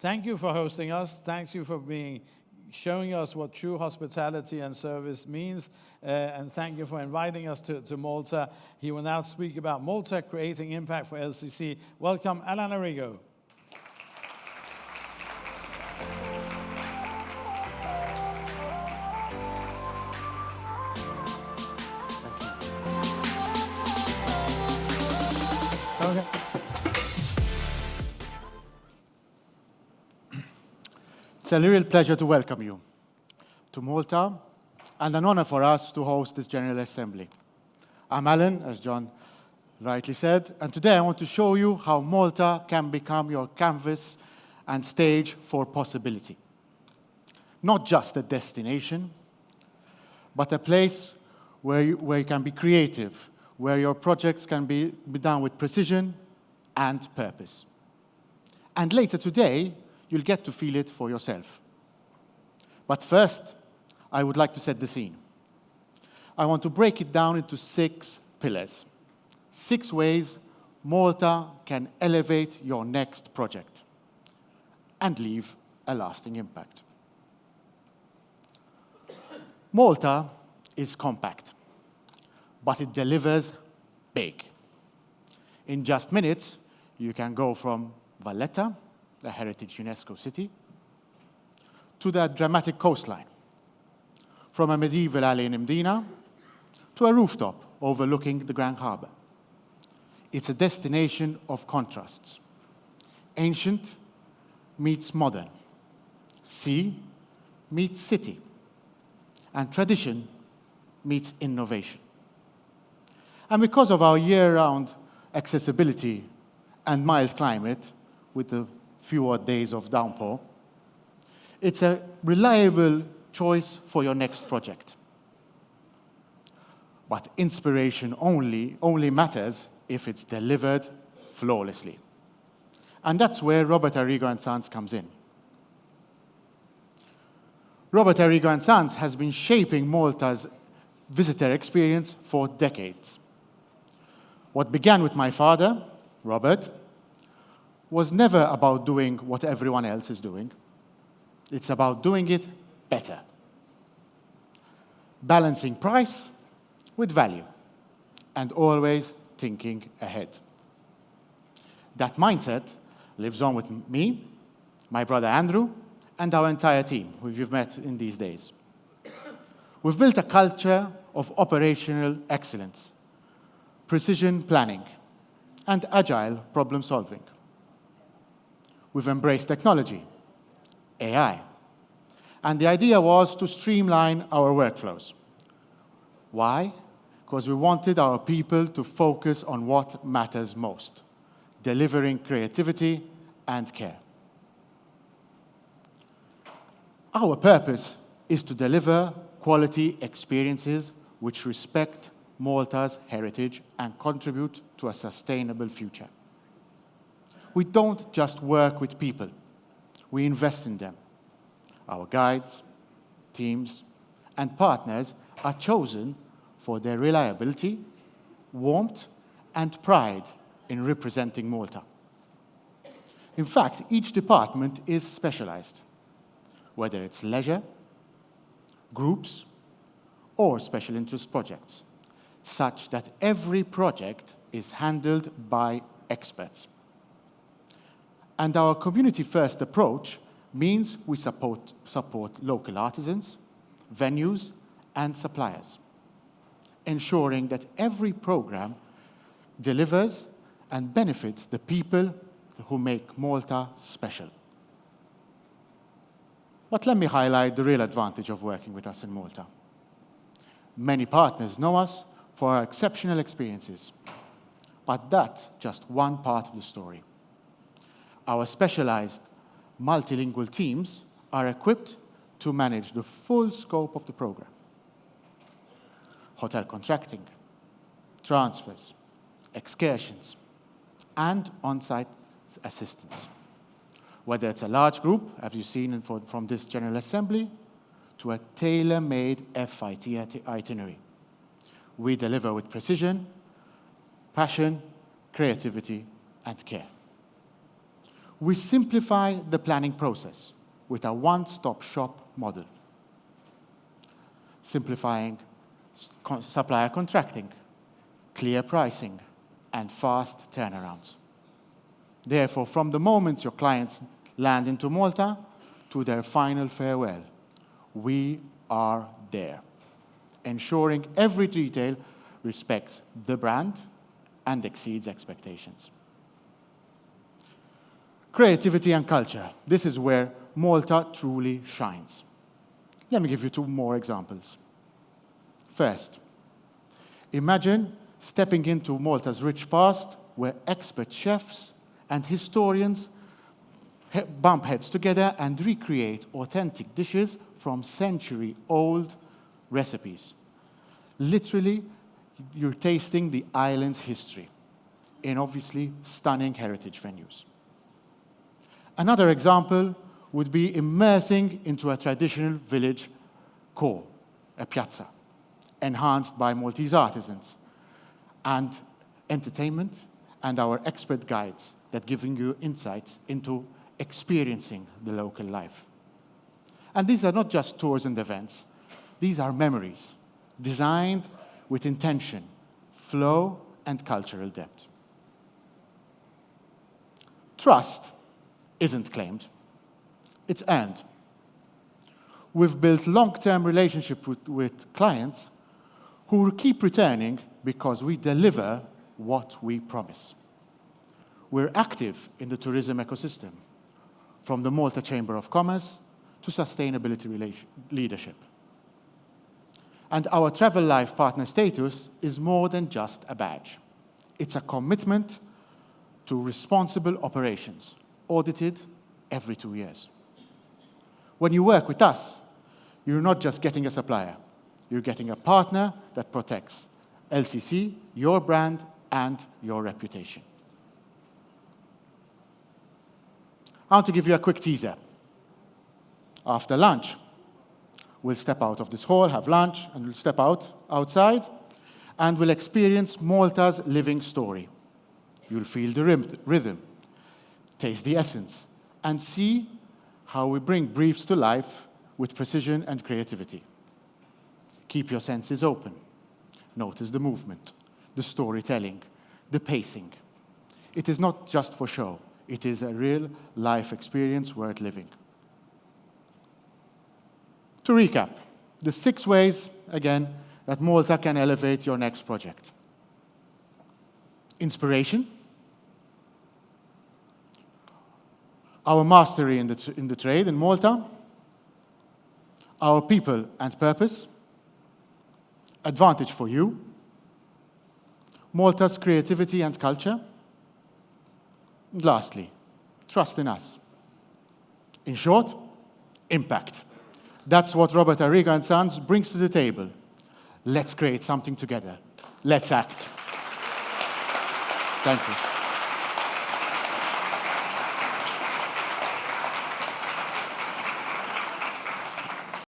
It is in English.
Thank you for hosting us. Thank you for showing us what true hospitality and service means. And thank you for inviting us to Malta. He will now speak about Malta creating impact for LCC. Welcome, Alan Arrigo. Okay. It's a real pleasure to welcome you to Malta, and an honor for us to host this General Assembly. I'm Alan, as John rightly said, and today I want to show you how Malta can become your canvas and stage for possibility. Not just a destination, but a place where you can be creative, where your projects can be done with precision and purpose. And later today, you'll get to feel it for yourself. But first, I would like to set the scene. I want to break it down into 6 pillars. 6 ways Malta can elevate your next project and leave a lasting impact. Malta is compact, but it delivers big. In just minutes, you can go from Valletta, a heritage UNESCO city, to the dramatic coastline, from a medieval alley in Mdina to a rooftop overlooking the Grand Harbour. It's a destination of contrasts. Ancient meets modern, sea meets city, and tradition meets innovation. And because of our year-round accessibility and mild climate, with the fewer days of downpour, it's a reliable choice for your next project. But inspiration only matters if it's delivered flawlessly. And that's where Robert Arrigo and Sons comes in. Robert Arrigo and Sons has been shaping Malta's visitor experience for decades. What began with my father, Robert, was never about doing what everyone else is doing. It's about doing it better. Balancing price with value, and always thinking ahead. That mindset lives on with me, my brother Andrew, and our entire team, who you've met in these days. We've built a culture of operational excellence, precision planning, and agile problem solving. We've embraced technology, AI, and the idea was to streamline our workflows. Why? Because we wanted our people to focus on what matters most, delivering creativity and care. Our purpose is to deliver quality experiences which respect Malta's heritage and contribute to a sustainable future. We don't just work with people, we invest in them. Our guides, teams, and partners are chosen for their reliability, warmth, and pride in representing Malta. In fact, each department is specialized, whether it's leisure, groups, or special interest projects, such that every project is handled by experts. And our community-first approach means we support local artisans, venues, and suppliers, ensuring that every program delivers and benefits the people who make Malta special. But let me highlight the real advantage of working with us in Malta. Many partners know us for our exceptional experiences, but that's just one part of the story. Our specialized multilingual teams are equipped to manage the full scope of the program. Hotel contracting, transfers, excursions, and on-site assistance. Whether it's a large group, as you've seen from this General Assembly, to a tailor-made FIT itinerary. We deliver with precision, passion, creativity, and care. we simplify the planning process with a one-stop shop model, simplifying supplier contracting, clear pricing, and fast turnarounds. Therefore, from the moment your clients land into Malta to their final farewell, we are there, ensuring every detail respects the brand and exceeds expectations. Creativity and culture. This is where Malta truly shines. Let me give you two more examples. First, imagine stepping into Malta's rich past where expert chefs and historians bump heads together and recreate authentic dishes from century-old recipes. Literally, you're tasting the island's history in obviously stunning heritage venues. Another example would be immersing into a traditional village core, a piazza, enhanced by Maltese artisans, and entertainment and our expert guides that giving you insights into experiencing the local life. And these are not just tours and events. These are memories designed with intention, flow, and cultural depth. Trust isn't claimed, it's earned. We've built long-term relationships with clients who will keep returning because we deliver what we promise. We're active in the tourism ecosystem, from the Malta Chamber of Commerce to sustainability leadership. And our Travel Life partner status is more than just a badge. It's a commitment to responsible operations, audited every 2 years. When you work with us, you're not just getting a supplier, you're getting a partner that protects LCC, your brand, and your reputation. I want to give you a quick teaser. After lunch, we'll step out of this hall, have lunch, and we'll step outside, and we'll experience Malta's living story. You'll feel the rhythm, taste the essence, and see how we bring briefs to life with precision and creativity. Keep your senses open. Notice the movement, the storytelling, the pacing. It is not just for show. It is a real life experience worth living. To recap, the 6 ways, again, that Malta can elevate your next project. Inspiration, our mastery in the trade in Malta, our people and purpose, advantage for you, Malta's creativity and culture, and lastly, trust in us. In short, impact. That's what Robert Arrigo and Sons brings to the table. Let's create something together. Let's act. Thank you.